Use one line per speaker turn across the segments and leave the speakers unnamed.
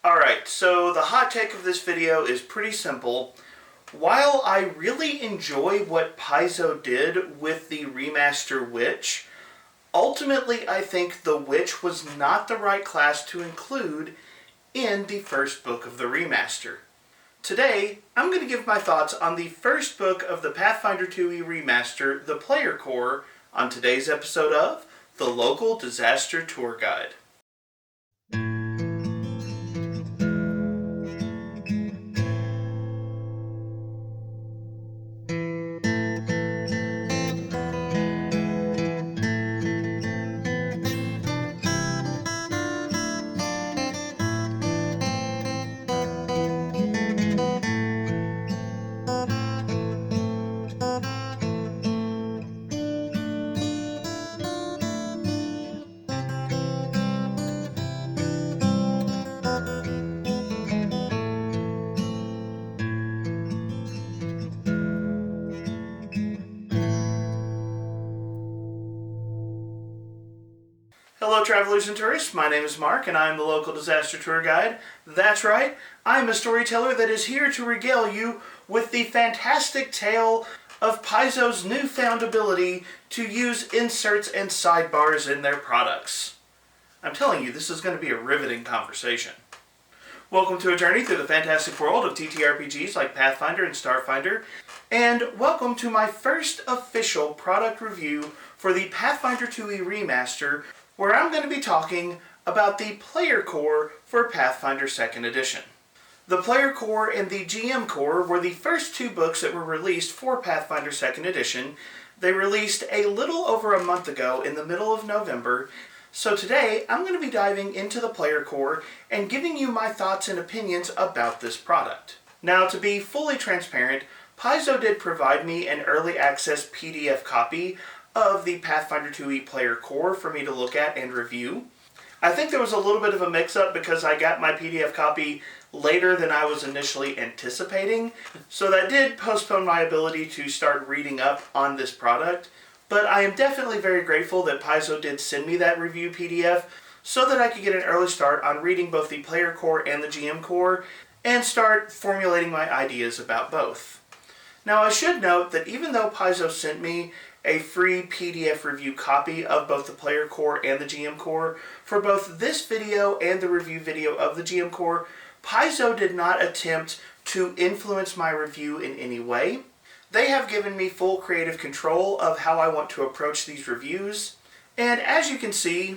Alright, so the hot take of this video is pretty simple. While I really enjoy what Paizo did with the remaster Witch, ultimately I think the Witch was not the right class to include in the first book of the remaster. Today, I'm going to give my thoughts on the first book of the Pathfinder 2e remaster, The Player Core, on today's episode of The Local Disaster Tour Guide. Hello travelers and tourists, my name is Mark and I am the local disaster tour guide. That's right, I'm a storyteller that is here to regale you with the fantastic tale of Paizo's newfound ability to use inserts and sidebars in their products. I'm telling you, this is going to be a riveting conversation. Welcome to a journey through the fantastic world of TTRPGs like Pathfinder and Starfinder, and welcome to my first official product review for the Pathfinder 2e remaster, where I'm going to be talking about the Player Core for Pathfinder 2nd Edition. The Player Core and the GM Core were the first two books that were released for Pathfinder 2nd Edition. They released a little over a month ago in the middle of November, so today I'm going to be diving into the Player Core and giving you my thoughts and opinions about this product. Now, to be fully transparent, Paizo did provide me an early access PDF copy of the Pathfinder 2e Player Core for me to look at and review. I think there was a little bit of a mix-up because I got my PDF copy later than I was initially anticipating, so that did postpone my ability to start reading up on this product, but I am definitely very grateful that Paizo did send me that review PDF so that I could get an early start on reading both the Player Core and the GM Core and start formulating my ideas about both. Now, I should note that even though Paizo sent me a free PDF review copy of both the Player Core and the GM Core for both this video and the review video of the GM Core, Paizo did not attempt to influence my review in any way. They have given me full creative control of how I want to approach these reviews, and as you can see,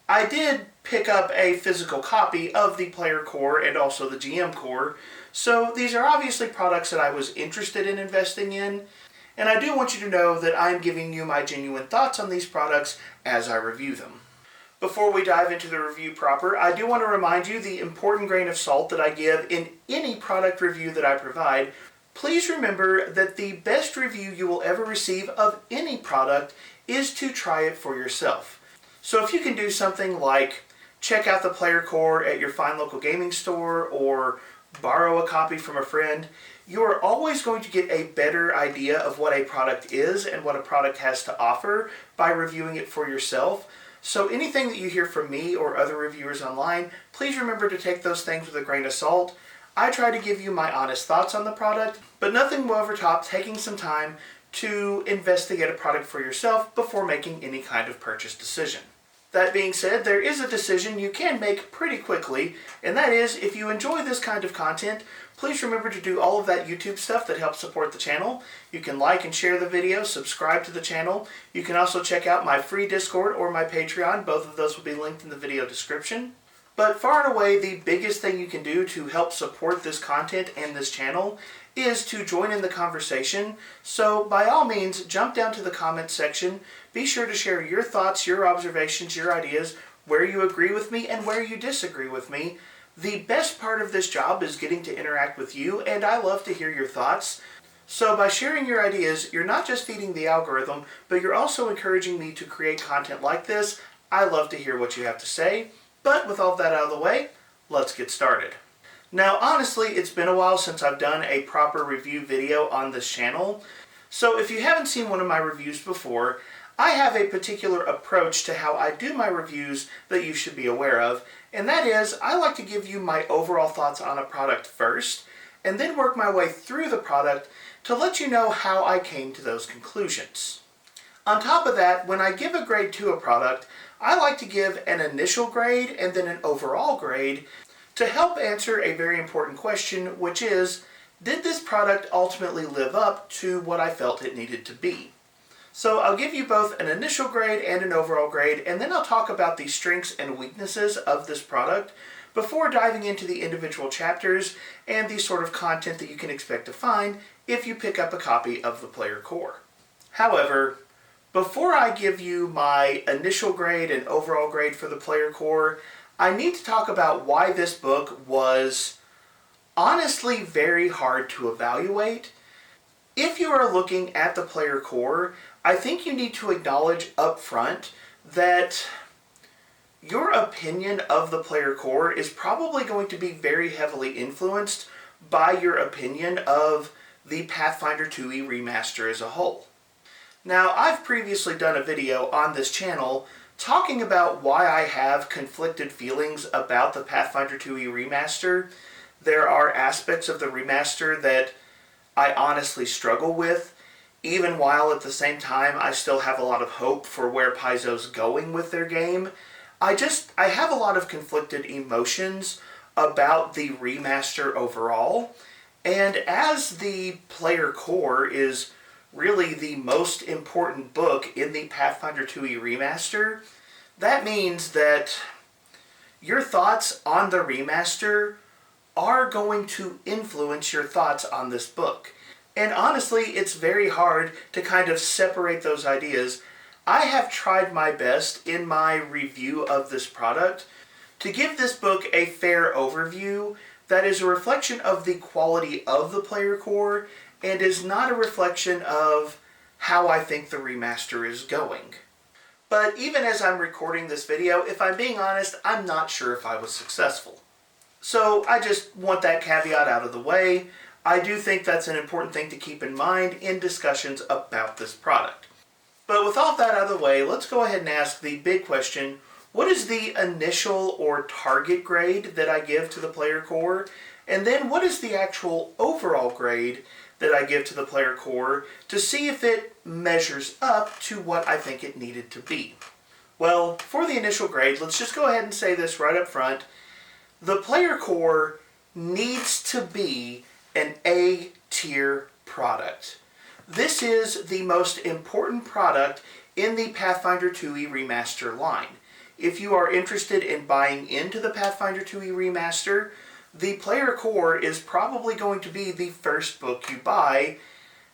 I did pick up a physical copy of the Player Core and also the GM Core, so these are obviously products that I was interested in investing in, and I do want you to know that I'm giving you my genuine thoughts on these products as I review them. Before we dive into the review proper, I do want to remind you the important grain of salt that I give in any product review that I provide. Please remember that the best review you will ever receive of any product is to try it for yourself. So if you can do something like check out the Player Core at your fine local gaming store or borrow a copy from a friend, you are always going to get a better idea of what a product is and what a product has to offer by reviewing it for yourself. So anything that you hear from me or other reviewers online, please remember to take those things with a grain of salt. I try to give you my honest thoughts on the product, but nothing will overtop taking some time to investigate a product for yourself before making any kind of purchase decision. That being said, there is a decision you can make pretty quickly, and that is, if you enjoy this kind of content, please remember to do all of that YouTube stuff that helps support the channel. You can like and share the video, subscribe to the channel. You can also check out my free Discord or my Patreon. Both of those will be linked in the video description. But far and away, the biggest thing you can do to help support this content and this channel is to join in the conversation. So by all means, jump down to the comments section. Be sure to share your thoughts, your observations, your ideas, where you agree with me and where you disagree with me. The best part of this job is getting to interact with you, and I love to hear your thoughts. So by sharing your ideas, you're not just feeding the algorithm, but you're also encouraging me to create content like this. I love to hear what you have to say. But with all that out of the way, let's get started. Now, honestly, it's been a while since I've done a proper review video on this channel. So if you haven't seen one of my reviews before, I have a particular approach to how I do my reviews that you should be aware of, And that is, I like to give you my overall thoughts on a product first, and then work my way through the product to let you know how I came to those conclusions. On top of that, when I give a grade to a product, I like to give an initial grade and then an overall grade to help answer a very important question, which is, did this product ultimately live up to what I felt it needed to be? So I'll give you both an initial grade and an overall grade, and then I'll talk about the strengths and weaknesses of this product before diving into the individual chapters and the sort of content that you can expect to find if you pick up a copy of the Player Core. However, before I give you my initial grade and overall grade for the Player Core, I need to talk about why this book was honestly very hard to evaluate. If you are looking at the Player Core, I think you need to acknowledge up front that your opinion of the Player Core is probably going to be very heavily influenced by your opinion of the Pathfinder 2e Remaster as a whole. Now, I've previously done a video on this channel talking about why I have conflicted feelings about the Pathfinder 2e Remaster. There are aspects of the remaster that I honestly struggle with, even while at the same time I still have a lot of hope for where Paizo's going with their game. I have a lot of conflicted emotions about the remaster overall, and as the Player Core is really the most important book in the Pathfinder 2e Remaster, that means that your thoughts on the remaster are going to influence your thoughts on this book. And honestly, it's very hard to kind of separate those ideas. I have tried my best in my review of this product to give this book a fair overview that is a reflection of the quality of the Player Core and is not a reflection of how I think the remaster is going. But even as I'm recording this video, if I'm being honest, I'm not sure if I was successful. So I just want that caveat out of the way. I do think that's an important thing to keep in mind in discussions about this product. But with all that out of the way, let's go ahead and ask the big question, what is the initial or target grade that I give to the Player Core? And then what is the actual overall grade that I give to the Player Core to see if it measures up to what I think it needed to be? Well, for the initial grade, let's just go ahead and say this right up front. The Player Core needs to be an A-tier product. This is the most important product in the Pathfinder 2e Remaster line. If you are interested in buying into the Pathfinder 2e Remaster, the Player Core is probably going to be the first book you buy,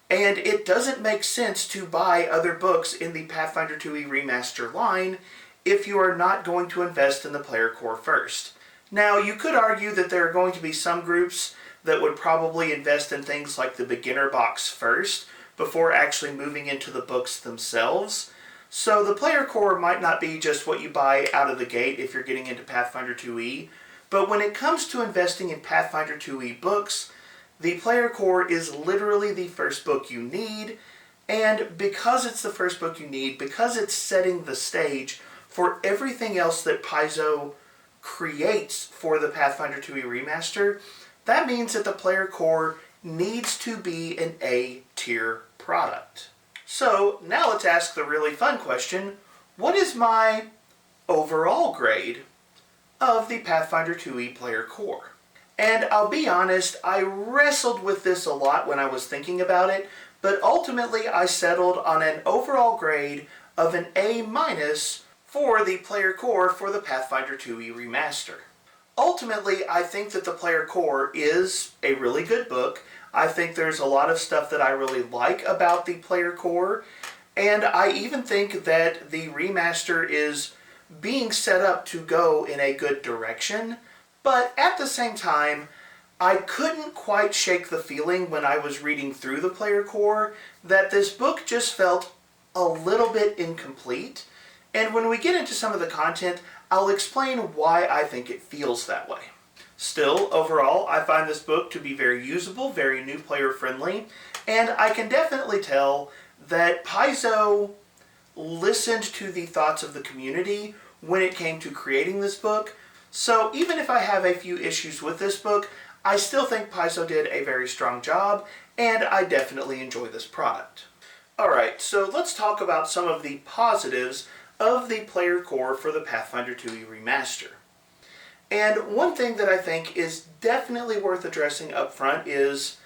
and it doesn't make sense to buy other books in the Pathfinder 2e Remaster line if you are not going to invest in the Player Core first. Now, you could argue that there are going to be some groups that would probably invest in things like the beginner box first before actually moving into the books themselves. So the Player Core might not be just what you buy out of the gate if you're getting into Pathfinder 2e, but when it comes to investing in Pathfinder 2e books, the Player Core is literally the first book you need, and because it's the first book you need, because it's setting the stage for everything else that Paizo creates for the Pathfinder 2e Remaster, that means that the Player Core needs to be an A-tier product. So now let's ask the really fun question, what is my overall grade of the Pathfinder 2e Player Core? And I'll be honest, I wrestled with this a lot when I was thinking about it, but ultimately I settled on an overall grade of an A- for the Player Core for the Pathfinder 2e Remaster. Ultimately, I think that the Player Core is a really good book. I think there's a lot of stuff that I really like about the Player Core, and I even think that the remaster is being set up to go in a good direction, but at the same time, I couldn't quite shake the feeling when I was reading through the Player Core that this book just felt a little bit incomplete, and when we get into some of the content, I'll explain why I think it feels that way. Still, overall, I find this book to be very usable, very new player friendly, and I can definitely tell that Paizo listened to the thoughts of the community when it came to creating this book. So even if I have a few issues with this book, I still think Paizo did a very strong job, and I definitely enjoy this product. Alright, so let's talk about some of the positives of the player core for the Pathfinder 2e Remaster. And one thing that I think is definitely worth addressing up front is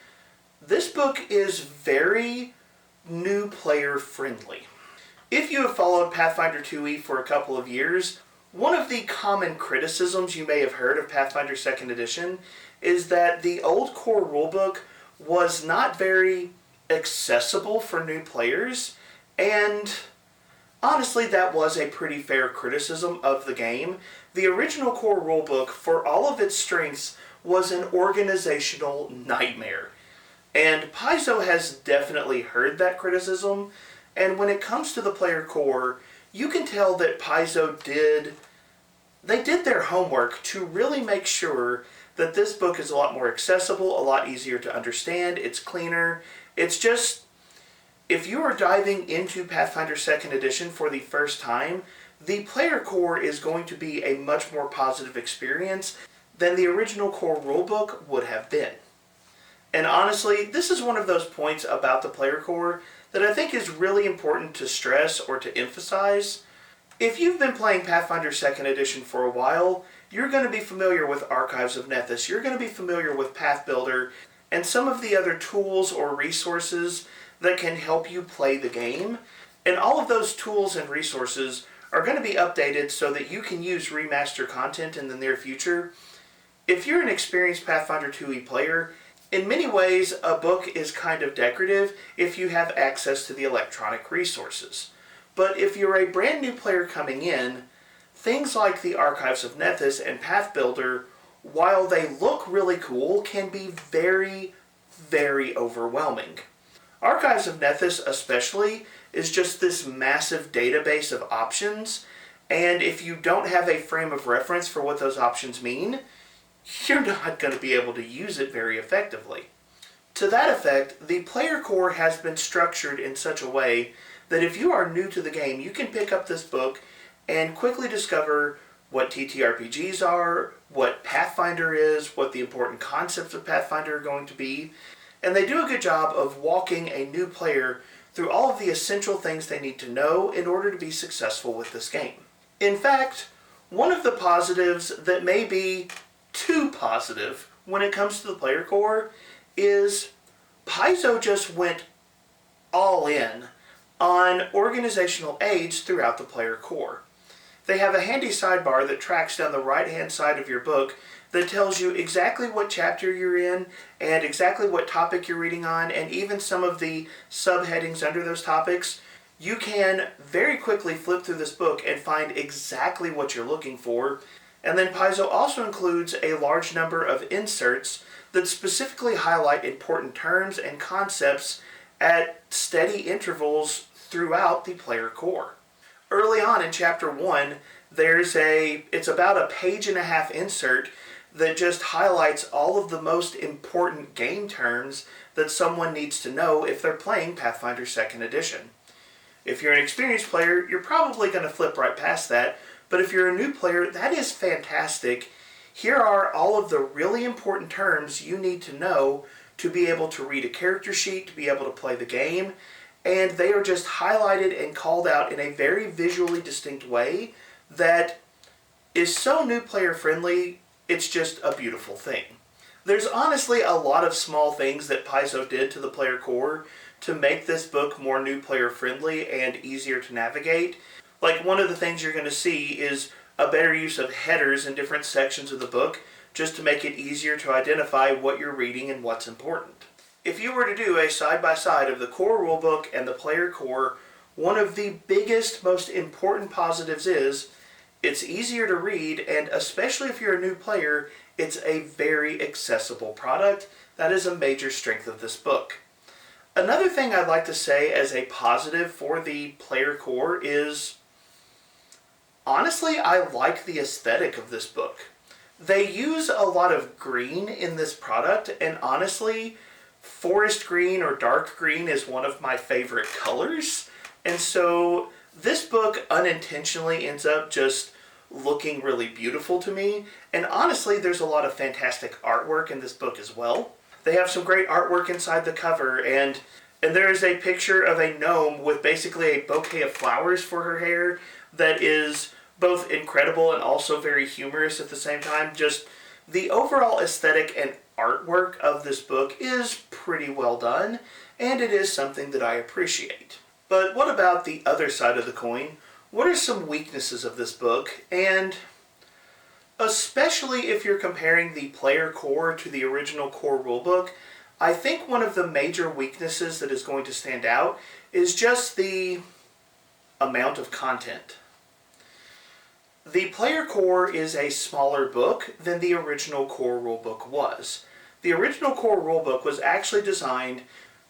this book is very new player friendly. If you have followed Pathfinder 2e for a couple of years, one of the common criticisms you may have heard of Pathfinder 2nd Edition is that the old core rulebook was not very accessible for new players, and honestly that was a pretty fair criticism of the game. The original core rulebook, for all of its strengths, was an organizational nightmare. And Paizo has definitely heard that criticism, and when it comes to the player core, you can tell that Paizo did their homework to really make sure that this book is a lot more accessible, a lot easier to understand, it's cleaner. It's just, if you are diving into Pathfinder 2nd Edition for the first time, the player core is going to be a much more positive experience than the original core rulebook would have been. And honestly, this is one of those points about the player core that I think is really important to stress or to emphasize. If you've been playing Pathfinder 2nd Edition for a while, you're going to be familiar with Archives of Nethys, you're going to be familiar with Path Builder, and some of the other tools or resources that can help you play the game. And all of those tools and resources are going to be updated so that you can use remaster content in the near future. If you're an experienced Pathfinder 2e player, in many ways a book is kind of decorative if you have access to the electronic resources. But if you're a brand new player coming in, things like the Archives of Nethys and Path Builder, while they look really cool, can be very, very overwhelming. Archives of Nethys especially is just this massive database of options, and if you don't have a frame of reference for what those options mean, you're not going to be able to use it very effectively. To that effect, the player core has been structured in such a way that if you are new to the game, you can pick up this book and quickly discover what TTRPGs are, what Pathfinder is, what the important concepts of Pathfinder are going to be, and they do a good job of walking a new player through all of the essential things they need to know in order to be successful with this game. In fact, one of the positives that may be too positive when it comes to the player core is Paizo just went all in on organizational aids throughout the player core. They have a handy sidebar that tracks down the right-hand side of your book that tells you exactly what chapter you're in and exactly what topic you're reading on, and even some of the subheadings under those topics. You can very quickly flip through this book and find exactly what you're looking for. And then Paizo also includes a large number of inserts that specifically highlight important terms and concepts at steady intervals throughout the player core. Early on in chapter 1, it's about a page-and-a-half insert that just highlights all of the most important game terms that someone needs to know if they're playing Pathfinder 2nd Edition. If you're an experienced player, you're probably going to flip right past that, but if you're a new player, that is fantastic. Here are all of the really important terms you need to know to be able to read a character sheet, to be able to play the game, and they are just highlighted and called out in a very visually distinct way that is so new player friendly, it's just a beautiful thing. There's honestly a lot of small things that Paizo did to the player core to make this book more new player friendly and easier to navigate. Like, one of the things you're going to see is a better use of headers in different sections of the book, just to make it easier to identify what you're reading and what's important. If you were to do a side-by-side of the core rulebook and the player core, one of the biggest, most important positives is it's easier to read, and especially if you're a new player, it's a very accessible product. That is a major strength of this book. Another thing I'd like to say as a positive for the player core is, honestly, I like the aesthetic of this book. They use a lot of green in this product, and honestly, forest green or dark green is one of my favorite colors. And so this book unintentionally ends up just looking really beautiful to me. And honestly, there's a lot of fantastic artwork in this book as well. They have some great artwork inside the cover, and there is a picture of a gnome with basically a bouquet of flowers for her hair that is both incredible and also very humorous at the same time. Just the overall aesthetic and artwork of this book is pretty well done, and it is something that I appreciate. But what about the other side of the coin? What are some weaknesses of this book? And especially if you're comparing the player core to the original core rulebook, I think one of the major weaknesses that is going to stand out is just the amount of content. The player core is a smaller book than the original core rulebook was. The original core rulebook was actually designed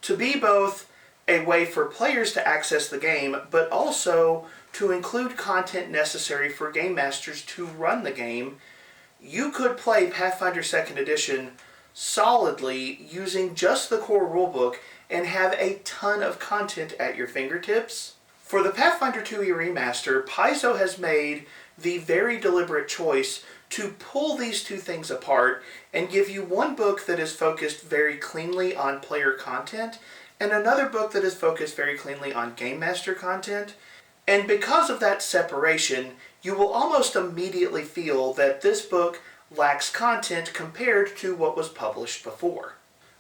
to be both a way for players to access the game, but also to include content necessary for game masters to run the game. You could play Pathfinder 2nd Edition solidly using just the core rulebook and have a ton of content at your fingertips. For the Pathfinder 2e Remaster, Paizo has made the very deliberate choice to pull these two things apart and give you one book that is focused very cleanly on player content and another book that is focused very cleanly on game master content. And because of that separation, you will almost immediately feel that this book lacks content compared to what was published before.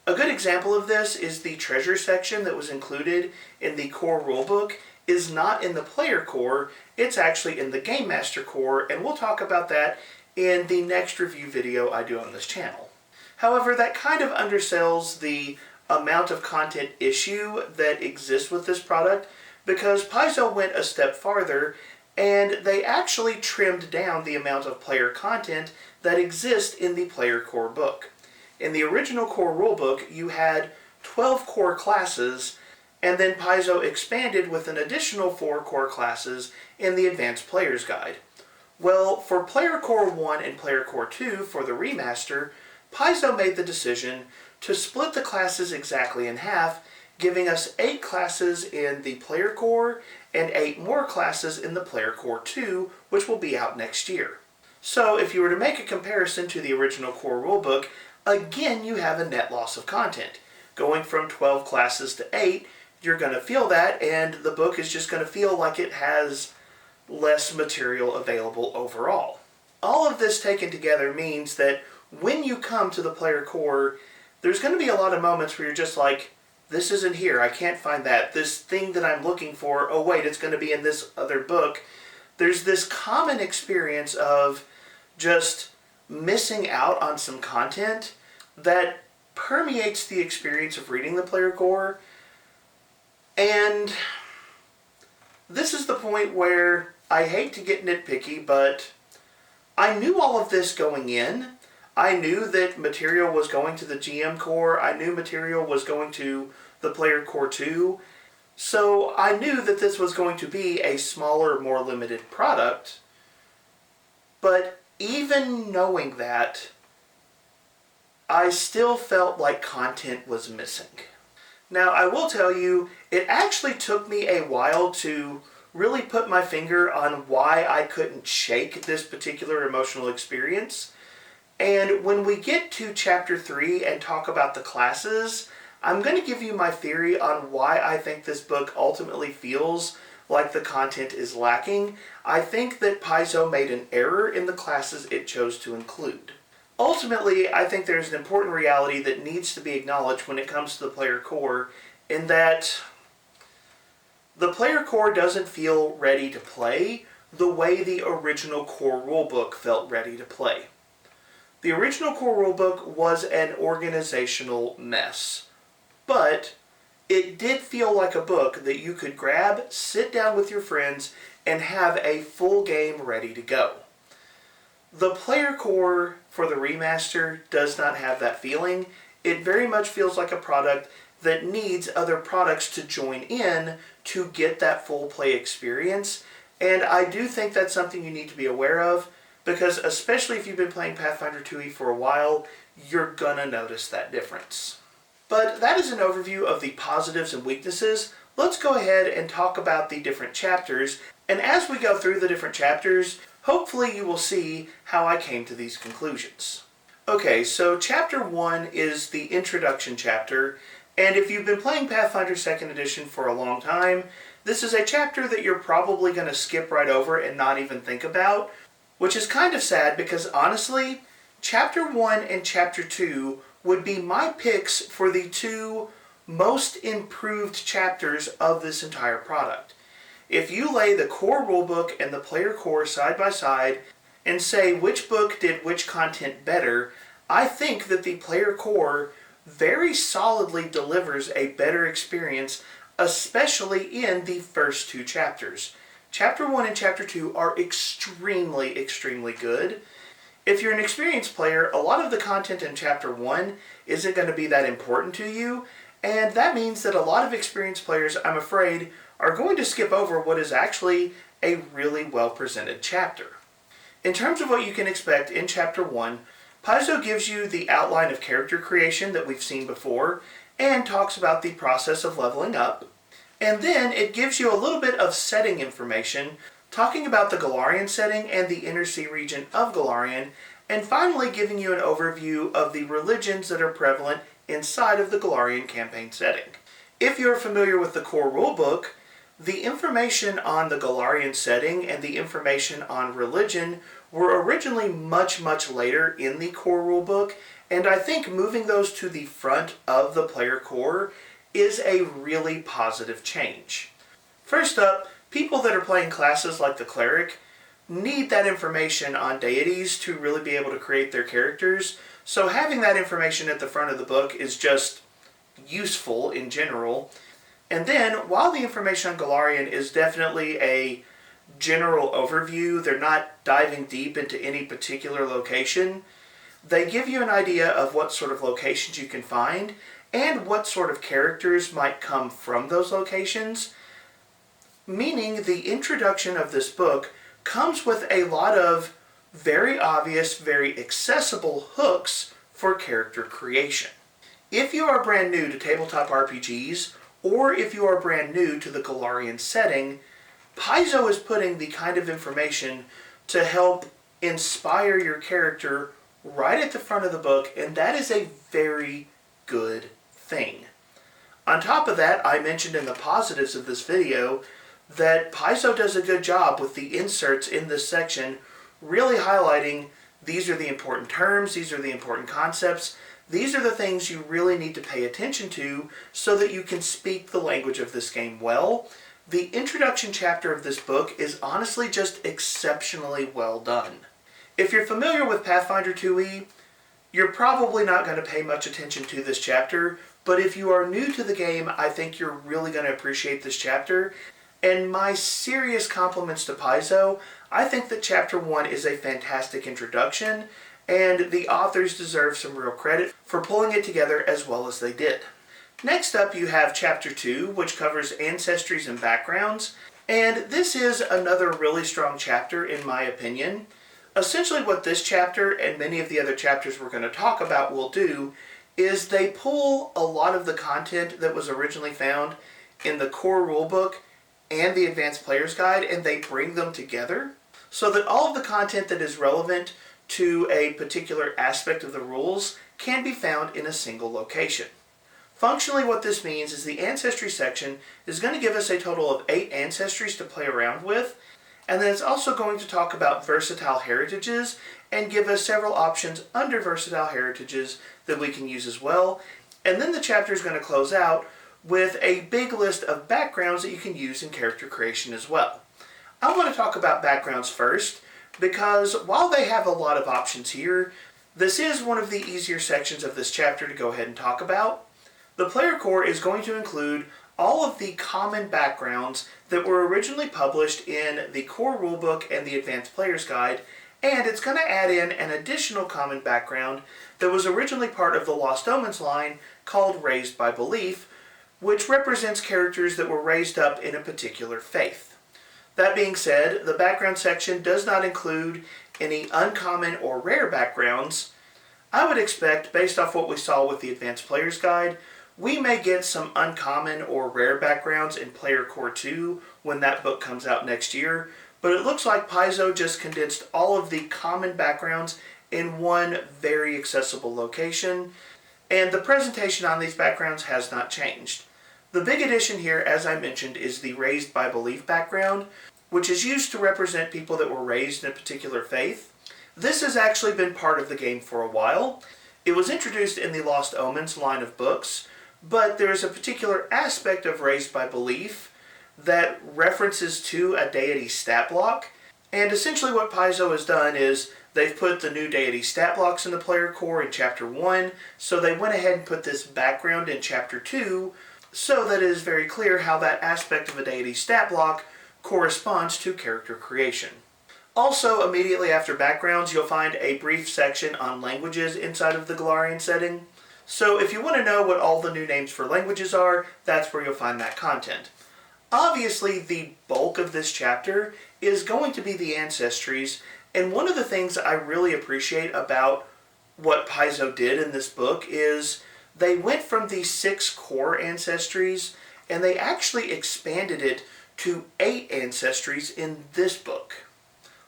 A good example of this is the treasure section that was included in the core rulebook is not in the player core, it's actually in the game master core, and we'll talk about that in the next review video I do on this channel. However, that kind of undersells the amount of content issue that exists with this product, because Paizo went a step farther and they actually trimmed down the amount of player content that exists in the player core book. In the original core rulebook, you had 12 core classes, and then Paizo expanded with an additional 4 core classes in the Advanced Player's Guide. Well, for Player Core 1 and Player Core 2 for the remaster, Paizo made the decision to split the classes exactly in half, giving us 8 classes in the Player Core and 8 more classes in the Player Core 2, which will be out next year. So if you were to make a comparison to the original core rulebook, again you have a net loss of content. Going from 12 classes to 8, you're going to feel that, and the book is just going to feel like it has less material available overall. All of this taken together means that when you come to the player core, there's going to be a lot of moments where you're just like, this isn't here, I can't find that. This thing that I'm looking for, oh wait, it's going to be in this other book. There's this common experience of just missing out on some content that permeates the experience of reading the player core. And this is the point where I hate to get nitpicky, but I knew all of this going in. I knew that material was going to the GM core. I knew material was going to the player core 2. So I knew that this was going to be a smaller, more limited product. But even knowing that, I still felt like content was missing. Now, I will tell you, it actually took me a while to really put my finger on why I couldn't shake this particular emotional experience. And when we get to Chapter 3 and talk about the classes, I'm going to give you my theory on why I think this book ultimately feels like the content is lacking. I think that Paizo made an error in the classes it chose to include. Ultimately, I think there's an important reality that needs to be acknowledged when it comes to the player core, in that the player core doesn't feel ready to play the way the original core rulebook felt ready to play. The original core rulebook was an organizational mess, but it did feel like a book that you could grab, sit down with your friends, and have a full game ready to go. The player core for the remaster does not have that feeling. It very much feels like a product that needs other products to join in to get that full play experience. And I do think that's something you need to be aware of, because especially if you've been playing Pathfinder 2e for a while, you're gonna notice that difference. But that is an overview of the positives and weaknesses. Let's go ahead and talk about the different chapters. And as we go through the different chapters, Hopefully you will see how I came to these conclusions. Okay, so Chapter 1 is the introduction chapter, and if you've been playing Pathfinder 2nd Edition for a long time, this is a chapter that you're probably going to skip right over and not even think about, which is kind of sad because honestly, Chapter 1 and Chapter 2 would be my picks for the two most improved chapters of this entire product. If you lay the core rulebook and the player core side by side and say which book did which content better, I think that the player core very solidly delivers a better experience, especially in the first two chapters. Chapter 1 and Chapter 2 are extremely, extremely good. If you're an experienced player, a lot of the content in Chapter 1 isn't going to be that important to you, and that means that a lot of experienced players, I'm afraid, are going to skip over what is actually a really well-presented chapter. In terms of what you can expect in Chapter 1, Paizo gives you the outline of character creation that we've seen before, and talks about the process of leveling up. And then it gives you a little bit of setting information, talking about the Golarion setting and the Inner Sea region of Golarion, and finally giving you an overview of the religions that are prevalent inside of the Golarion campaign setting. If you're familiar with the core rulebook, the information on the Golarion setting and the information on religion were originally much, much later in the core rulebook, and I think moving those to the front of the player core is a really positive change. First up, people that are playing classes like the Cleric need that information on deities to really be able to create their characters, so having that information at the front of the book is just useful in general. And then, while the information on Golarion is definitely a general overview, they're not diving deep into any particular location, they give you an idea of what sort of locations you can find and what sort of characters might come from those locations, meaning the introduction of this book comes with a lot of very obvious, very accessible hooks for character creation. If you are brand new to tabletop RPGs, or if you are brand new to the Golarion setting, Paizo is putting the kind of information to help inspire your character right at the front of the book, and that is a very good thing. On top of that, I mentioned in the positives of this video that Paizo does a good job with the inserts in this section, really highlighting these are the important terms, these are the important concepts, these are the things you really need to pay attention to so that you can speak the language of this game well. The introduction chapter of this book is honestly just exceptionally well done. If you're familiar with Pathfinder 2e, you're probably not going to pay much attention to this chapter, but if you are new to the game, I think you're really going to appreciate this chapter. And my serious compliments to Paizo. I think that Chapter 1 is a fantastic introduction, and the authors deserve some real credit for pulling it together as well as they did. Next up you have Chapter 2, which covers Ancestries and Backgrounds, and this is another really strong chapter in my opinion. Essentially what this chapter and many of the other chapters we're going to talk about will do is they pull a lot of the content that was originally found in the core rulebook and the Advanced Player's Guide, and they bring them together so that all of the content that is relevant to a particular aspect of the rules can be found in a single location. Functionally what this means is the Ancestry section is going to give us a total of 8 ancestries to play around with, and then it's also going to talk about versatile heritages and give us several options under versatile heritages that we can use as well. And then the chapter is going to close out with a big list of backgrounds that you can use in character creation as well. I want to talk about backgrounds first because while they have a lot of options here, this is one of the easier sections of this chapter to go ahead and talk about. The player core is going to include all of the common backgrounds that were originally published in the core rulebook and the Advanced Player's Guide, and it's going to add in an additional common background that was originally part of the Lost Omens line called Raised by Belief, which represents characters that were raised up in a particular faith. That being said, the background section does not include any uncommon or rare backgrounds. I would expect, based off what we saw with the Advanced Player's Guide, we may get some uncommon or rare backgrounds in Player Core 2 when that book comes out next year, but it looks like Paizo just condensed all of the common backgrounds in one very accessible location, and the presentation on these backgrounds has not changed. The big addition here, as I mentioned, is the raised by belief background, which is used to represent people that were raised in a particular faith. This has actually been part of the game for a while. It was introduced in the Lost Omens line of books, but there is a particular aspect of raised by belief that references to a deity stat block, and essentially what Paizo has done is they've put the new deity stat blocks in the player core in Chapter 1, so they went ahead and put this background in Chapter 2, so that it is very clear how that aspect of a deity stat block corresponds to character creation. Also, immediately after backgrounds, you'll find a brief section on languages inside of the Golarion setting. So if you want to know what all the new names for languages are, that's where you'll find that content. Obviously, the bulk of this chapter is going to be the Ancestries, and one of the things I really appreciate about what Paizo did in this book is they went from the 6 core Ancestries, and they actually expanded it to 8 Ancestries in this book.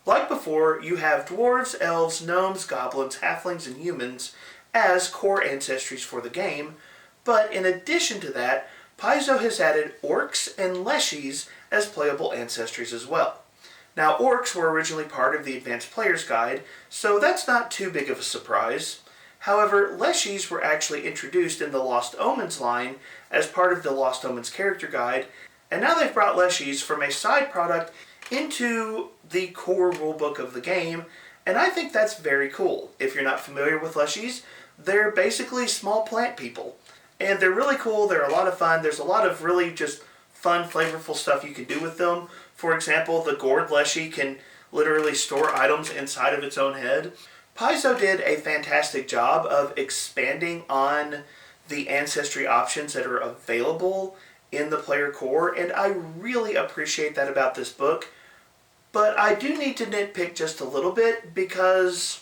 Like before, you have dwarves, elves, gnomes, goblins, halflings, and humans as core Ancestries for the game, but in addition to that, Paizo has added orcs and leshies as playable Ancestries as well. Now, orcs were originally part of the Advanced Player's Guide, so that's not too big of a surprise. However, leshies were actually introduced in the Lost Omens line as part of the Lost Omens character guide, and now they've brought leshies from a side product into the core rulebook of the game, and I think that's very cool. If you're not familiar with leshies, they're basically small plant people, and they're really cool. They're a lot of fun. There's a lot of really just fun, flavorful stuff you can do with them. For example, the gourd leshy can literally store items inside of its own head. Paizo did a fantastic job of expanding on the ancestry options that are available in the player core, and I really appreciate that about this book. But I do need to nitpick just a little bit because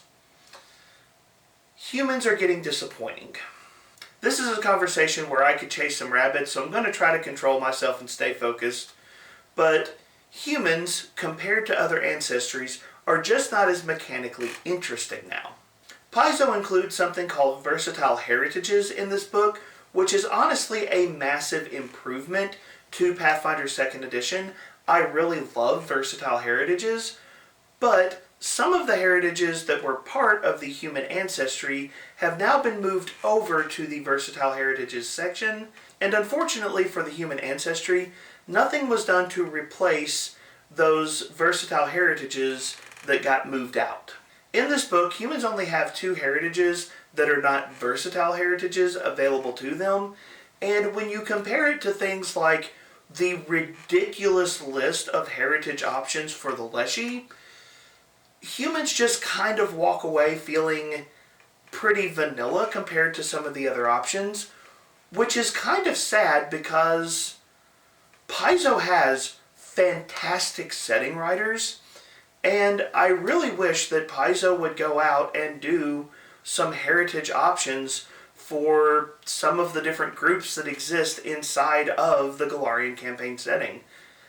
humans are getting disappointing. This is a conversation where I could chase some rabbits, so I'm going to try to control myself and stay focused. But humans, compared to other ancestries, are just not as mechanically interesting now. Paizo includes something called versatile heritages in this book, which is honestly a massive improvement to Pathfinder 2nd Edition. I really love versatile heritages, but some of the heritages that were part of the human ancestry have now been moved over to the versatile heritages section, and unfortunately for the human ancestry, nothing was done to replace those versatile heritages that got moved out. In this book, humans only have 2 heritages that are not versatile heritages available to them, and when you compare it to things like the ridiculous list of heritage options for the Leshy, humans just kind of walk away feeling pretty vanilla compared to some of the other options, which is kind of sad because Paizo has fantastic setting writers, and I really wish that Paizo would go out and do some heritage options for some of the different groups that exist inside of the Golarion campaign setting.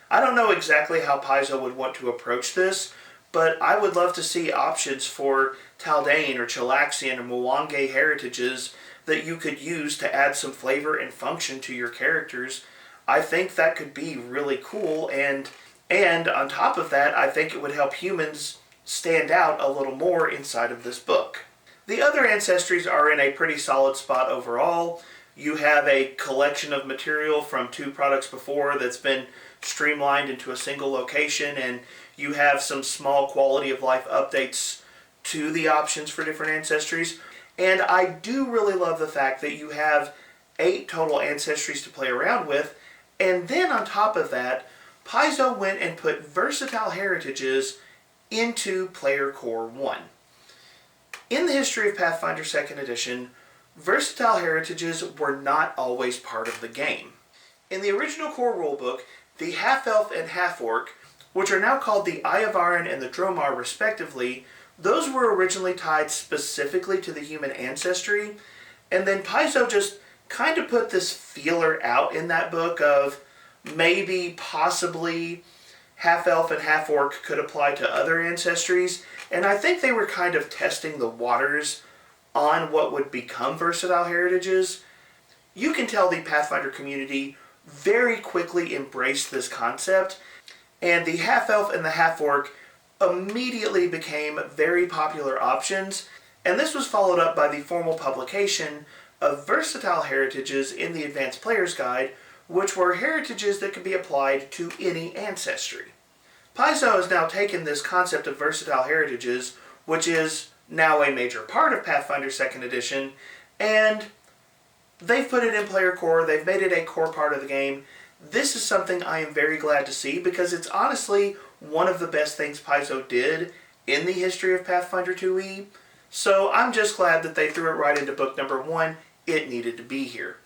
I don't know exactly how Paizo would want to approach this, but I would love to see options for Taldane or Chilaxian or Mwange heritages that you could use to add some flavor and function to your characters. I think that could be really cool, and on top of that, I think it would help humans stand out a little more inside of this book. The other ancestries are in a pretty solid spot overall. You have a collection of material from 2 products before that's been streamlined into a single location, and you have some small quality of life updates to the options for different ancestries. And I do really love the fact that you have 8 total ancestries to play around with, and then on top of that, Paizo went and put versatile heritages into Player Core 1. In the history of Pathfinder 2nd Edition, versatile heritages were not always part of the game. In the original core rulebook, the half-elf and half-orc, which are now called the Ayavaran and the Dromar respectively, those were originally tied specifically to the human ancestry, and then Paizo just kind of put this feeler out in that book of maybe, possibly, half-elf and half-orc could apply to other ancestries, and I think they were kind of testing the waters on what would become versatile heritages. You can tell the Pathfinder community very quickly embraced this concept, and the half-elf and the half-orc immediately became very popular options, and this was followed up by the formal publication of versatile heritages in the Advanced Player's Guide, which were heritages that could be applied to any ancestry. Paizo has now taken this concept of versatile heritages, which is now a major part of Pathfinder 2nd Edition, and they've put it in player core, they've made it a core part of the game. This is something I am very glad to see because it's honestly one of the best things Paizo did in the history of Pathfinder 2e. So I'm just glad that they threw it right into book number 1. It needed to be here.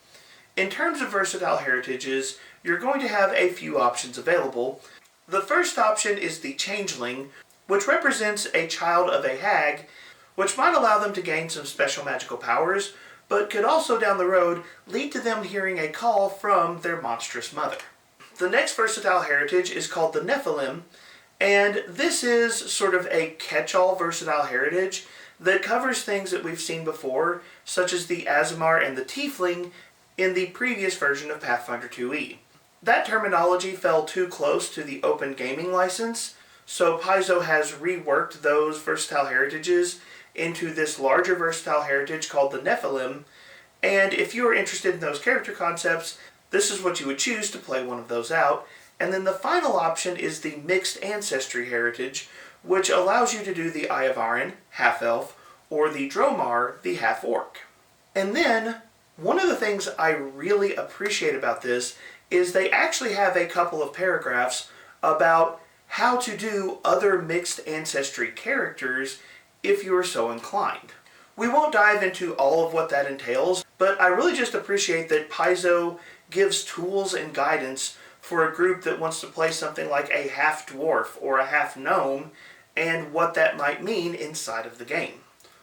In terms of versatile heritages, you're going to have a few options available. The first option is the Changeling, which represents a child of a hag, which might allow them to gain some special magical powers, but could also down the road lead to them hearing a call from their monstrous mother. The next versatile heritage is called the Nephilim, and this is sort of a catch-all versatile heritage that covers things that we've seen before, such as the Aasimar and the Tiefling in the previous version of Pathfinder 2e. That terminology fell too close to the open gaming license, so Paizo has reworked those versatile heritages into this larger versatile heritage called the Nephilim, and if you are interested in those character concepts, this is what you would choose to play one of those out. And then the final option is the Mixed Ancestry heritage, which allows you to do the Iavaran, half-elf, or the Dromar, the half-orc. And then, one of the things I really appreciate about this is they actually have a couple of paragraphs about how to do other mixed ancestry characters if you are so inclined. We won't dive into all of what that entails, but I really just appreciate that Paizo gives tools and guidance for a group that wants to play something like a half-dwarf or a half-gnome, and what that might mean inside of the game.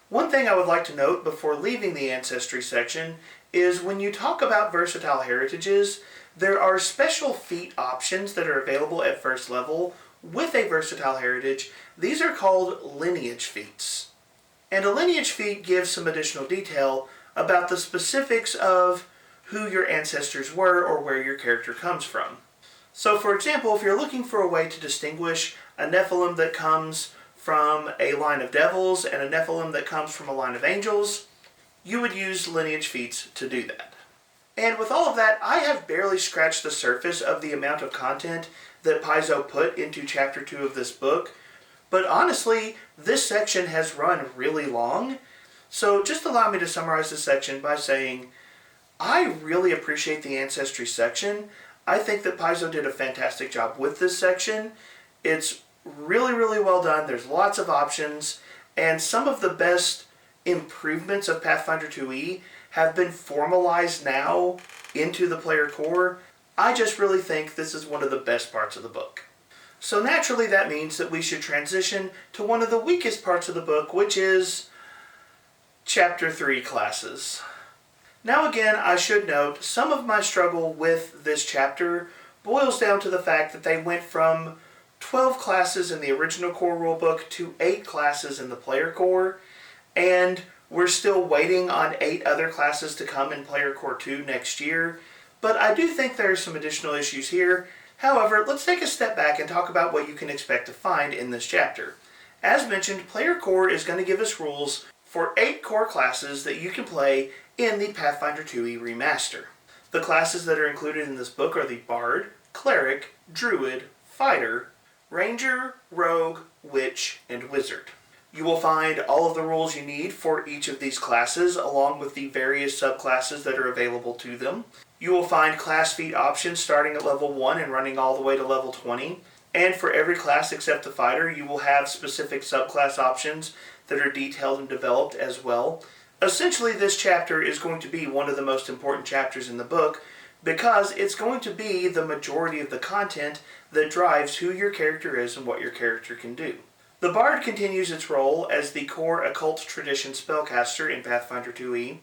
One thing I would like to note before leaving the Ancestry section is when you talk about versatile heritages, there are special feat options that are available at first level with a versatile heritage. These are called lineage feats. And a lineage feat gives some additional detail about the specifics of who your ancestors were or where your character comes from. So for example, if you're looking for a way to distinguish a Nephilim that comes from a line of devils and a Nephilim that comes from a line of angels, you would use lineage feats to do that. And with all of that, I have barely scratched the surface of the amount of content that Paizo put into Chapter 2 of this book, but honestly, this section has run really long, so just allow me to summarize this section by saying, I really appreciate the Ancestry section. I think that Paizo did a fantastic job with this section. It's really, really well done. There's lots of options, and some of the best improvements of Pathfinder 2e have been formalized now into the player core. I just really think this is one of the best parts of the book. So naturally that means that we should transition to one of the weakest parts of the book, which is Chapter 3 classes. Now again, I should note, some of my struggle with this chapter boils down to the fact that they went from 12 classes in the original core rulebook to 8 classes in the player core, and we're still waiting on 8 other classes to come in player core 2 next year, but I do think there are some additional issues here. However, let's take a step back and talk about what you can expect to find in this chapter. As mentioned, player core is going to give us rules for 8 core classes that you can play in the Pathfinder 2e Remaster. The classes that are included in this book are the Bard, Cleric, Druid, Fighter, Ranger, Rogue, Witch, and Wizard. You will find all of the rules you need for each of these classes, along with the various subclasses that are available to them. You will find class feat options starting at level 1 and running all the way to level 20. And for every class except the Fighter, you will have specific subclass options that are detailed and developed as well. Essentially, this chapter is going to be one of the most important chapters in the book because it's going to be the majority of the content that drives who your character is and what your character can do. The Bard continues its role as the core occult tradition spellcaster in Pathfinder 2e.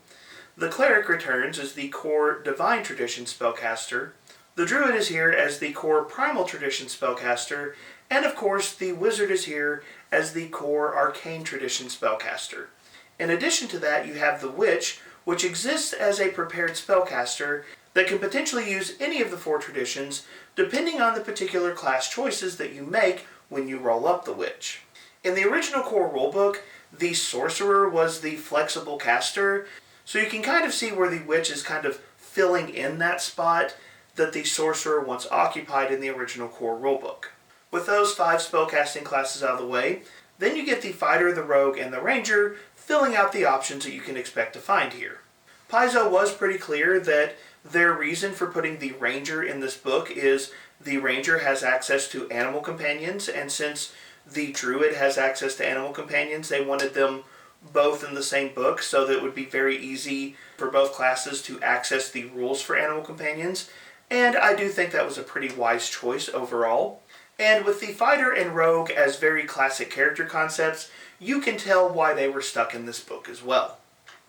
The Cleric returns as the core divine tradition spellcaster. The Druid is here as the core Primal Tradition spellcaster, and of course the Wizard is here as the core Arcane Tradition spellcaster. In addition to that, you have the Witch, which exists as a prepared spellcaster that can potentially use any of the 4 traditions depending on the particular class choices that you make when you roll up the Witch. In the original core rulebook, the Sorcerer was the flexible caster, so you can kind of see where the Witch is kind of filling in that spot that the Sorcerer once occupied in the original core rulebook. With those 5 spellcasting classes out of the way, then you get the Fighter, the Rogue, and the Ranger filling out the options that you can expect to find here. Paizo was pretty clear that their reason for putting the Ranger in this book is the Ranger has access to animal companions, and since the Druid has access to animal companions, they wanted them both in the same book so that it would be very easy for both classes to access the rules for animal companions, and I do think that was a pretty wise choice overall. And with the Fighter and Rogue as very classic character concepts, you can tell why they were stuck in this book as well.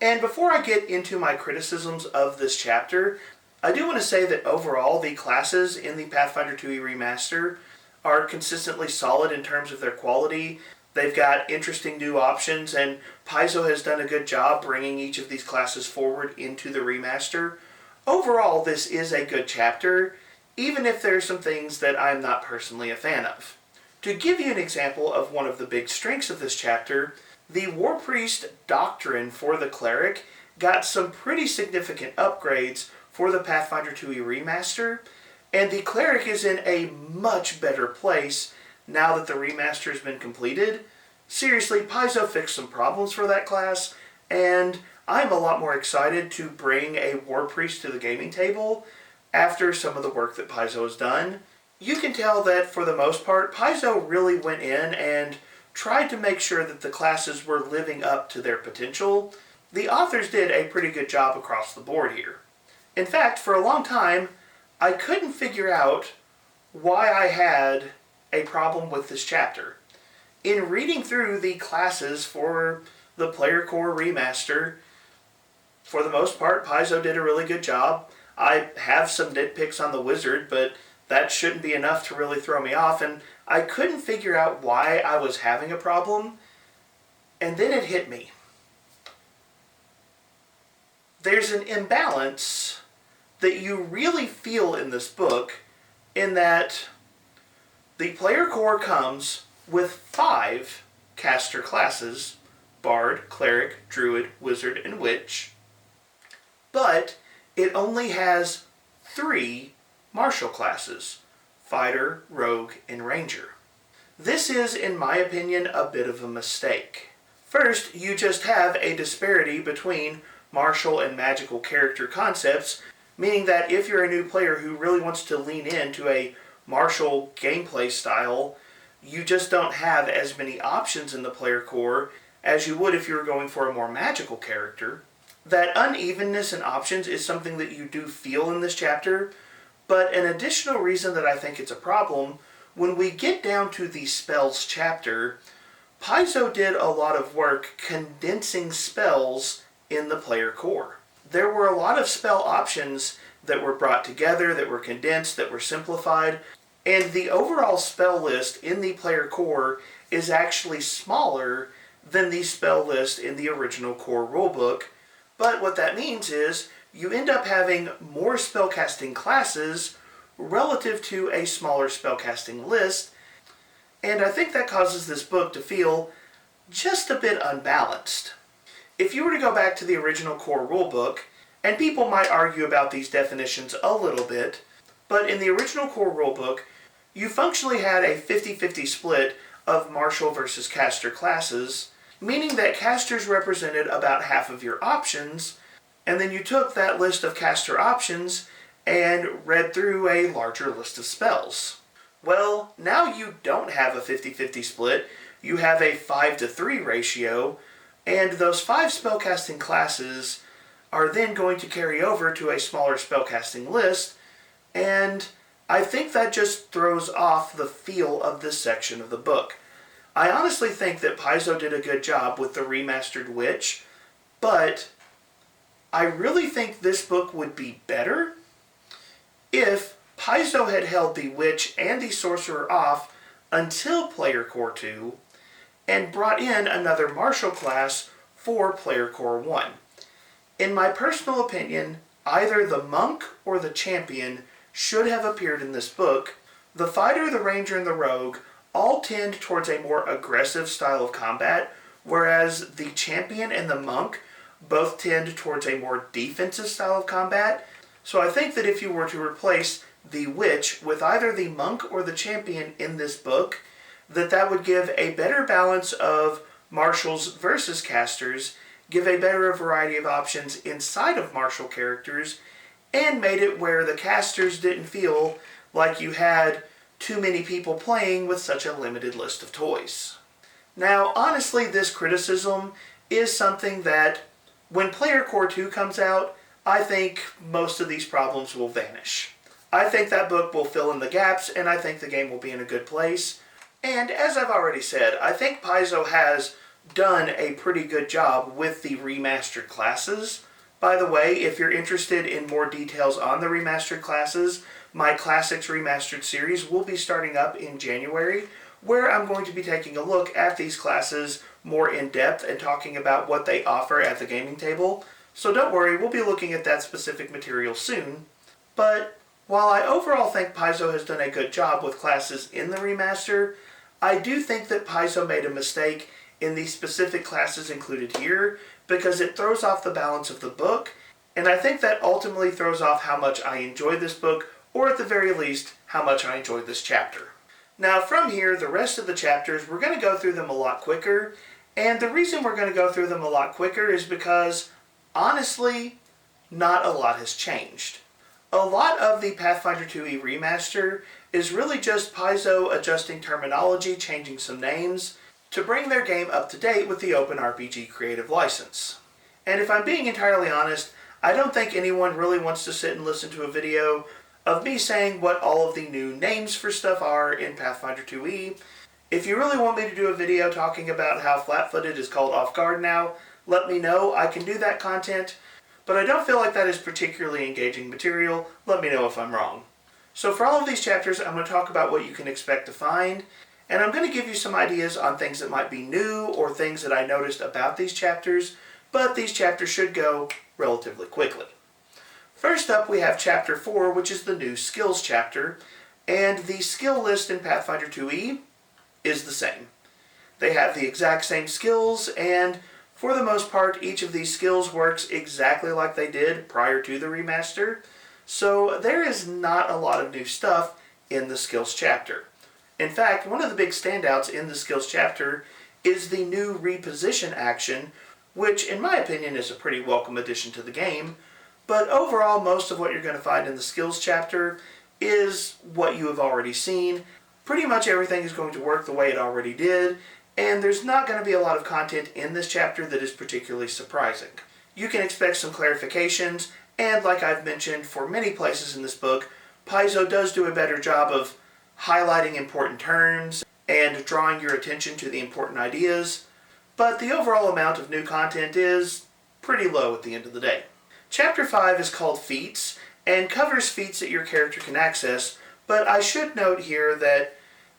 And before I get into my criticisms of this chapter, I do want to say that overall the classes in the Pathfinder 2e Remaster are consistently solid in terms of their quality. They've got interesting new options, and Paizo has done a good job bringing each of these classes forward into the remaster. Overall, this is a good chapter, even if there are some things that I'm not personally a fan of. To give you an example of one of the big strengths of this chapter, the War Priest doctrine for the Cleric got some pretty significant upgrades for the Pathfinder 2e Remaster, and the Cleric is in a much better place now that the remaster has been completed. Seriously, Paizo fixed some problems for that class, and I'm a lot more excited to bring a War Priest to the gaming table after some of the work that Paizo has done. You can tell that for the most part, Paizo really went in and tried to make sure that the classes were living up to their potential. The authors did a pretty good job across the board here. In fact, for a long time, I couldn't figure out why I had a problem with this chapter. In reading through the classes for the Player Core Remaster, for the most part, Paizo did a really good job. I have some nitpicks on the Wizard, but that shouldn't be enough to really throw me off, and I couldn't figure out why I was having a problem, and then it hit me. There's an imbalance that you really feel in this book, in that the Player Core comes with 5 caster classes: Bard, Cleric, Druid, Wizard, and Witch, but it only has 3 martial classes: Fighter, Rogue, and Ranger. This is, in my opinion, a bit of a mistake. First, you just have a disparity between martial and magical character concepts, meaning that if you're a new player who really wants to lean into a martial gameplay style, you just don't have as many options in the Player Core as you would if you were going for a more magical character. That unevenness in options is something that you do feel in this chapter, but an additional reason that I think it's a problem, when we get down to the spells chapter, Paizo did a lot of work condensing spells in the Player Core. There were a lot of spell options that were brought together, that were condensed, that were simplified, and the overall spell list in the Player Core is actually smaller than the spell list in the original core rulebook. But what that means is you end up having more spellcasting classes relative to a smaller spellcasting list, and I think that causes this book to feel just a bit unbalanced. If you were to go back to the original core rulebook, and people might argue about these definitions a little bit, but in the original core rulebook, you functionally had a 50-50 split of martial versus caster classes, meaning that casters represented about half of your options, and then you took that list of caster options and read through a larger list of spells. Well, now you don't have a 50-50 split, you have a 5-to-3 ratio, and those 5 spellcasting classes are then going to carry over to a smaller spellcasting list, and I think that just throws off the feel of this section of the book. I honestly think that Paizo did a good job with the remastered Witch, but I really think this book would be better if Paizo had held the Witch and the Sorcerer off until Player Core 2, and brought in another martial class for Player Core 1. In my personal opinion, either the Monk or the Champion should have appeared in this book. The Fighter, the Ranger, and the Rogue all tend towards a more aggressive style of combat, whereas the Champion and the Monk both tend towards a more defensive style of combat. So I think that if you were to replace the Witch with either the Monk or the Champion in this book, that would give a better balance of martials versus casters, give a better variety of options inside of martial characters, and made it where the casters didn't feel like you had too many people playing with such a limited list of toys. Now, honestly, this criticism is something that, when Player Core 2 comes out, I think most of these problems will vanish. I think that book will fill in the gaps, and I think the game will be in a good place. And as I've already said, I think Paizo has done a pretty good job with the remastered classes. By the way, if you're interested in more details on the remastered classes, my Classics Remastered series will be starting up in January, where I'm going to be taking a look at these classes more in depth and talking about what they offer at the gaming table. So don't worry, we'll be looking at that specific material soon. But while I overall think Paizo has done a good job with classes in the remaster, I do think that Paizo made a mistake in the specific classes included here, because it throws off the balance of the book, and I think that ultimately throws off how much I enjoyed this book, or at the very least, how much I enjoyed this chapter. Now from here, the rest of the chapters, we're going to go through them a lot quicker, and the reason we're going to go through them a lot quicker is because, honestly, not a lot has changed. A lot of the Pathfinder 2e remaster is really just Paizo adjusting terminology, changing some names, to bring their game up to date with the OpenRPG creative license. And if I'm being entirely honest, I don't think anyone really wants to sit and listen to a video of me saying what all of the new names for stuff are in Pathfinder 2e. If you really want me to do a video talking about how Flat-Footed is called Off Guard now, let me know. I can do that content, but I don't feel like that is particularly engaging material. Let me know if I'm wrong. So for all of these chapters, I'm going to talk about what you can expect to find, and I'm going to give you some ideas on things that might be new or things that I noticed about these chapters, but these chapters should go relatively quickly. First up, we have Chapter 4, which is the new skills chapter, and the skill list in Pathfinder 2e is the same. They have the exact same skills, and for the most part, each of these skills works exactly like they did prior to the remaster, so there is not a lot of new stuff in the skills chapter. In fact, one of the big standouts in the skills chapter is the new reposition action, which in my opinion is a pretty welcome addition to the game, but overall most of what you're going to find in the skills chapter is what you have already seen. Pretty much everything is going to work the way it already did, and there's not going to be a lot of content in this chapter that is particularly surprising. You can expect some clarifications, and like I've mentioned for many places in this book, Paizo does do a better job of highlighting important terms and drawing your attention to the important ideas, but the overall amount of new content is pretty low at the end of the day. Chapter 5 is called Feats, and covers feats that your character can access, but I should note here that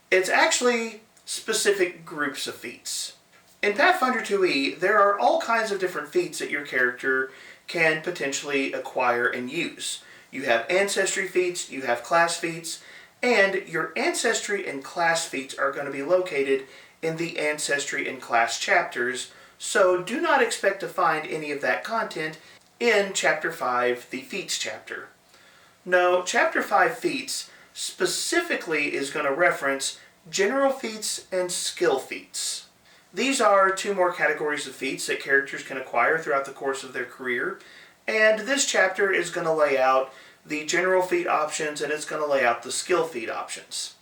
it's actually specific groups of feats. In Pathfinder 2e, there are all kinds of different feats that your character can potentially acquire and use. You have ancestry feats, you have class feats, and your ancestry and class feats are going to be located in the ancestry and class chapters, so do not expect to find any of that content in Chapter 5, the Feats chapter. No, Chapter 5 Feats specifically is going to reference general feats and skill feats. These are two more categories of feats that characters can acquire throughout the course of their career, and this chapter is going to lay out the general feat options and it's going to lay out the skill feat options.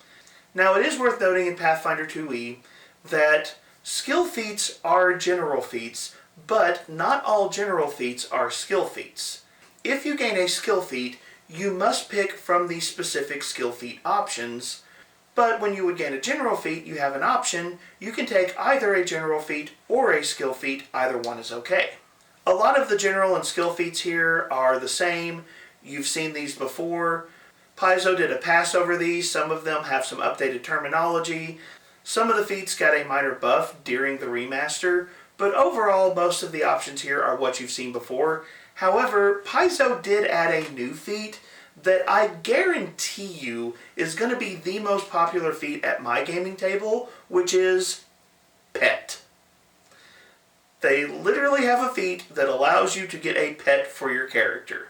Now it is worth noting in Pathfinder 2e that skill feats are general feats, but not all general feats are skill feats. If you gain a skill feat, you must pick from the specific skill feat options, but when you would gain a general feat, you have an option. You can take either a general feat or a skill feat. Either one is okay. A lot of the general and skill feats here are the same. You've seen these before. Paizo did a pass over these. Some of them have some updated terminology. Some of the feats got a minor buff during the remaster, but overall most of the options here are what you've seen before. However, Paizo did add a new feat that I guarantee you is going to be the most popular feat at my gaming table, which is pet. They literally have a feat that allows you to get a pet for your character.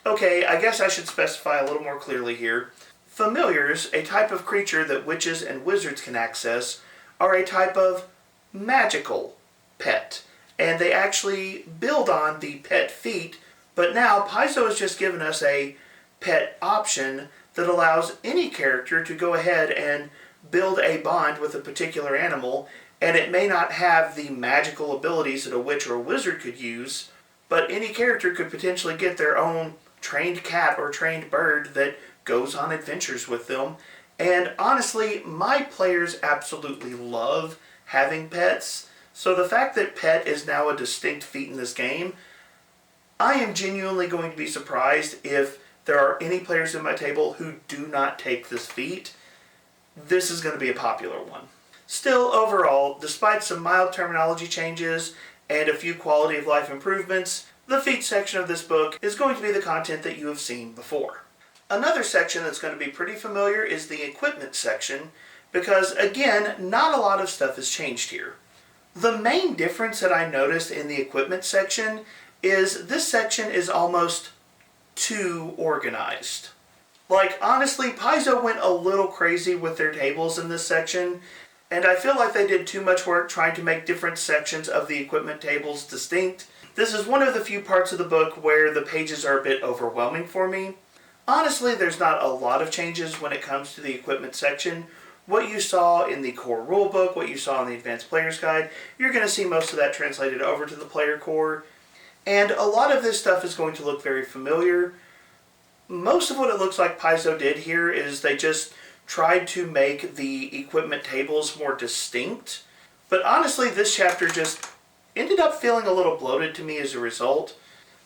Okay, I guess I should specify a little more clearly here. Familiars, a type of creature that witches and wizards can access, are a type of magical pet, and they actually build on the pet feat, but now Paizo has just given us a pet option that allows any character to go ahead and build a bond with a particular animal, and it may not have the magical abilities that a witch or a wizard could use, but any character could potentially get their own trained cat or trained bird that goes on adventures with them. And honestly, my players absolutely love having pets, so the fact that pet is now a distinct feat in this game, I am genuinely going to be surprised if there are any players in my table who do not take this feat. This is going to be a popular one. Still, overall, despite some mild terminology changes and a few quality of life improvements, the feat section of this book is going to be the content that you have seen before. Another section that's going to be pretty familiar is the equipment section, because again, not a lot of stuff has changed here. The main difference that I noticed in the equipment section is this section is almost too organized. Like, honestly, Paizo went a little crazy with their tables in this section, and I feel like they did too much work trying to make different sections of the equipment tables distinct. This is one of the few parts of the book where the pages are a bit overwhelming for me. Honestly, there's not a lot of changes when it comes to the equipment section. What you saw in the core rulebook, what you saw in the Advanced Player's Guide, you're going to see most of that translated over to the player core. And a lot of this stuff is going to look very familiar. Most of what it looks like Paizo did here is they just tried to make the equipment tables more distinct. But honestly, this chapter just ended up feeling a little bloated to me as a result.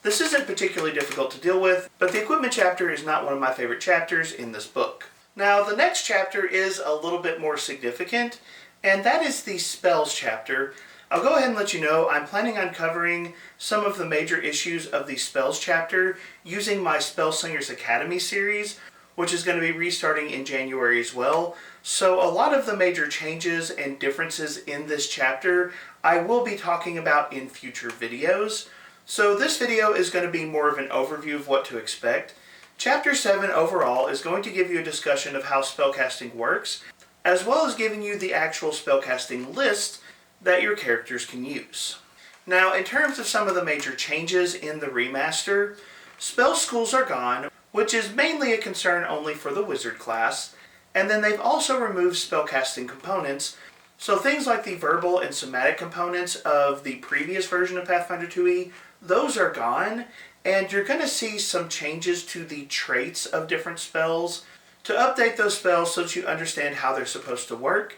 This isn't particularly difficult to deal with, but the equipment chapter is not one of my favorite chapters in this book. Now, the next chapter is a little bit more significant, and that is the spells chapter. I'll go ahead and let you know I'm planning on covering some of the major issues of the spells chapter using my Spellslingers Academy series, which is going to be restarting in January as well. So a lot of the major changes and differences in this chapter I will be talking about in future videos. So this video is going to be more of an overview of what to expect. Chapter 7 overall is going to give you a discussion of how spellcasting works, as well as giving you the actual spellcasting list that your characters can use. Now, in terms of some of the major changes in the remaster, spell schools are gone, which is mainly a concern only for the wizard class, and then they've also removed spellcasting components, so things like the verbal and somatic components of the previous version of Pathfinder 2e, those are gone, and you're going to see some changes to the traits of different spells to update those spells so that you understand how they're supposed to work.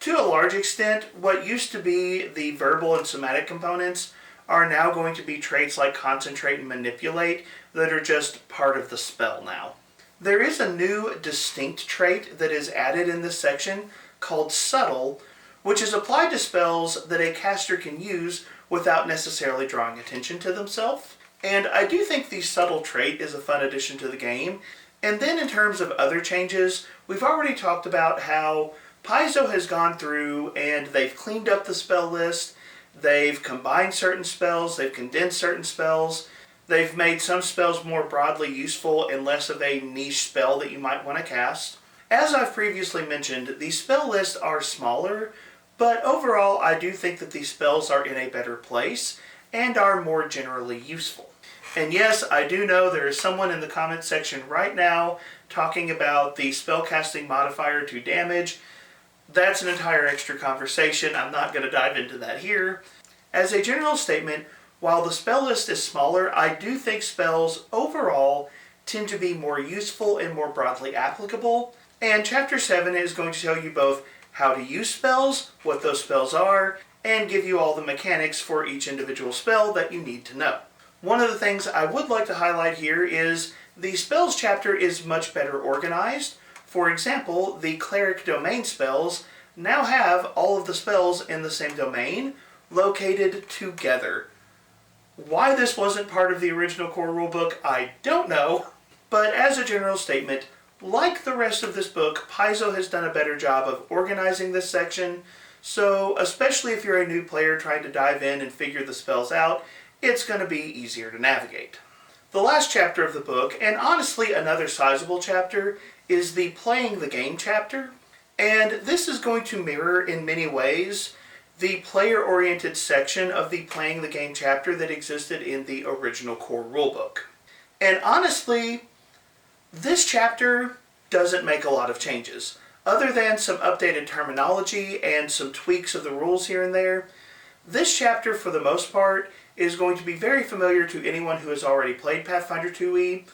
To a large extent, what used to be the verbal and somatic components are now going to be traits like concentrate and manipulate that are just part of the spell now. There is a new distinct trait that is added in this section called subtle, which is applied to spells that a caster can use without necessarily drawing attention to themselves. And I do think the subtle trait is a fun addition to the game. And then in terms of other changes, we've already talked about how Paizo has gone through and they've cleaned up the spell list, they've combined certain spells, they've condensed certain spells, they've made some spells more broadly useful and less of a niche spell that you might want to cast. As I've previously mentioned, the spell lists are smaller, but overall I do think that these spells are in a better place and are more generally useful. And yes, I do know there is someone in the comment section right now talking about the spellcasting modifier to damage. That's an entire extra conversation. I'm not going to dive into that here. As a general statement, while the spell list is smaller, I do think spells overall tend to be more useful and more broadly applicable. And Chapter 7 is going to tell you both how to use spells, what those spells are, and give you all the mechanics for each individual spell that you need to know. One of the things I would like to highlight here is The spells chapter is much better organized. For example, the cleric domain spells now have all of the spells in the same domain located together. Why this wasn't part of the original core rulebook, I don't know. But as a general statement, like the rest of this book, Paizo has done a better job of organizing this section, so especially if you're a new player trying to dive in and figure the spells out, it's going to be easier to navigate. The last chapter of the book, and honestly another sizable chapter, is the Playing the Game chapter, and this is going to mirror in many ways the player-oriented section of the Playing the Game chapter that existed in the original core rulebook. And honestly, this chapter doesn't make a lot of changes. Other than some updated terminology and some tweaks of the rules here and there, this chapter, for the most part, is going to be very familiar to anyone who has already played Pathfinder 2e.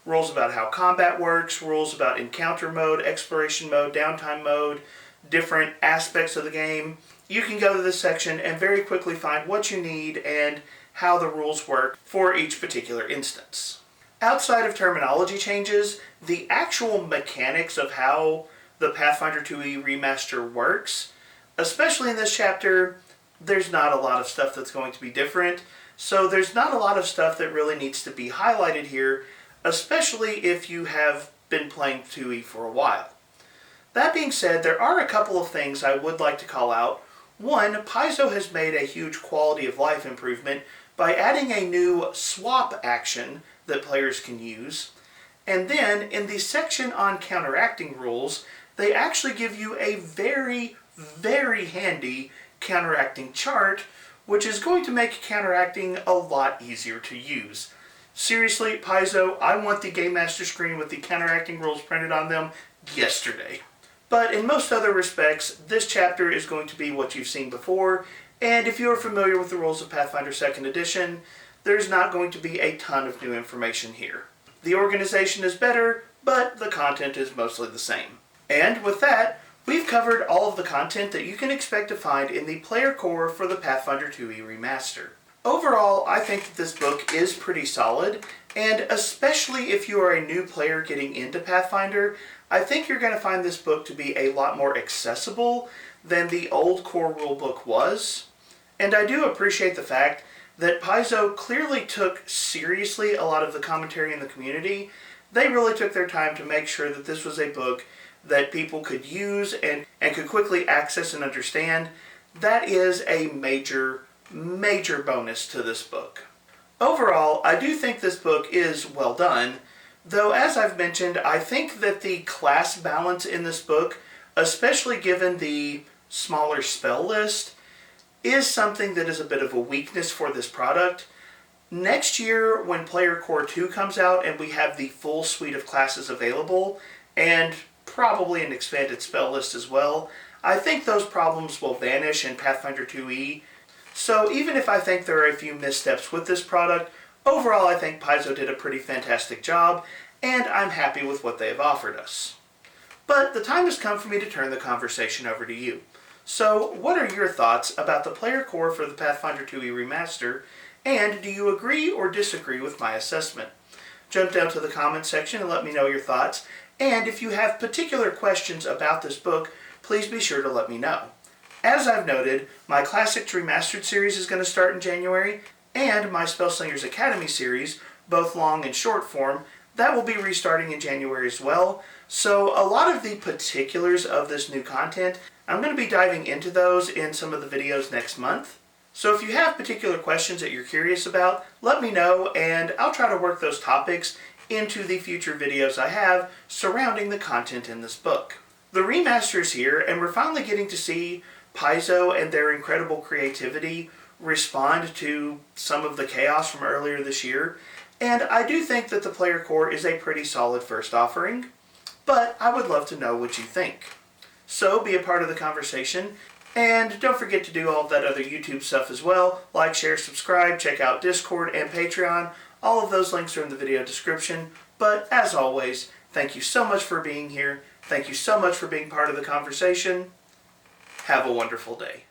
Rules about how combat works, rules about encounter mode, exploration mode, downtime mode, different aspects of the game. You can go to this section and very quickly find what you need and how the rules work for each particular instance. Outside of terminology changes, the actual mechanics of how the Pathfinder 2e Remaster works, especially in this chapter, there's not a lot of stuff that's going to be different, so there's not a lot of stuff that really needs to be highlighted here, especially if you have been playing 2e for a while. That being said, there are a couple of things I would like to call out. One, Paizo has made a huge quality of life improvement by adding a new swap action that players can use. And then, in the section on counteracting rules, they actually give you a very, very handy counteracting chart, which is going to make counteracting a lot easier to use. Seriously, Paizo, I want the Game Master screen with the counteracting rules printed on them yesterday. But in most other respects, this chapter is going to be what you've seen before, and if you are familiar with the rules of Pathfinder 2nd Edition, there's not going to be a ton of new information here. The organization is better, but the content is mostly the same. And with that, we've covered all of the content that you can expect to find in the player core for the Pathfinder 2e Remaster. Overall, I think that this book is pretty solid, and especially if you are a new player getting into Pathfinder, I think you're going to find this book to be a lot more accessible than the old core rulebook was. And I do appreciate the fact that Paizo clearly took seriously a lot of the commentary in the community. They really took their time to make sure that this was a book that people could use and could quickly access and understand. That is a major bonus to this book. Overall, I do think this book is well done, though as I've mentioned, I think that the class balance in this book, especially given the smaller spell list, is something that is a bit of a weakness for this product. Next year, when Player Core 2 comes out and we have the full suite of classes available, and probably an expanded spell list as well, I think those problems will vanish in Pathfinder 2e. So even if I think there are a few missteps with this product, overall I think Paizo did a pretty fantastic job, and I'm happy with what they have offered us. But the time has come for me to turn the conversation over to you. So what are your thoughts about the player core for the Pathfinder 2e Remaster, and do you agree or disagree with my assessment? Jump down to the comment section and let me know your thoughts, and if you have particular questions about this book, please be sure to let me know. As I've noted, my Classics Remastered series is going to start in January, and my Spellslingers Academy series, both long and short form, that will be restarting in January as well. So a lot of the particulars of this new content, I'm going to be diving into those in some of the videos next month. So if you have particular questions that you're curious about, let me know, and I'll try to work those topics into the future videos I have surrounding the content in this book. The remaster is here, and we're finally getting to see Paizo and their incredible creativity respond to some of the chaos from earlier this year, and I do think that the player core is a pretty solid first offering, but I would love to know what you think. So be a part of the conversation, and don't forget to do all of that other YouTube stuff as well. Like, share, subscribe, check out Discord and Patreon. All of those links are in the video description, but as always, thank you so much for being here. Thank you so much for being part of the conversation. Have a wonderful day.